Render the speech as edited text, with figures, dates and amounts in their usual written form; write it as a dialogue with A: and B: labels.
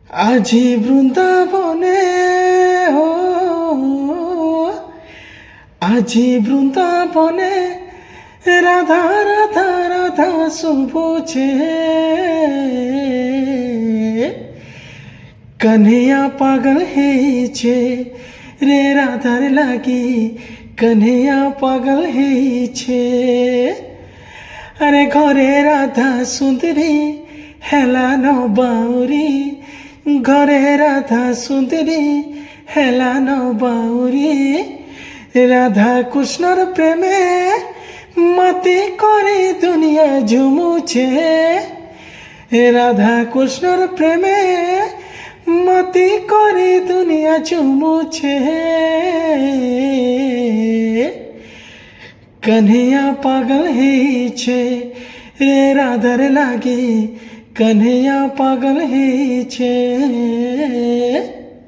A: আজি বৃন্দাবনে ও আজি বৃন্দাবনে রাধা রাধা রাধা শুভুছে কन्हैया পাগল হয়েছে রে রাধার লাগি কन्हैया পাগল হয়েছে আরে ঘরে রাধা সুন্দরী হেলানো বাউরি ঘরে রাধা সুন্দরী হেলানো বাউরি রাধা কৃষ্ণর প্রেমে মতি করে দুনিয়া ঝুমুছে রাধা কৃষ্ণর প্রেমে মতি করে দুনিয়া ঝুমুছে कन्हैया पागल হয়েছে রে রাধার লাগি कन्हैया पागल হয়েছে।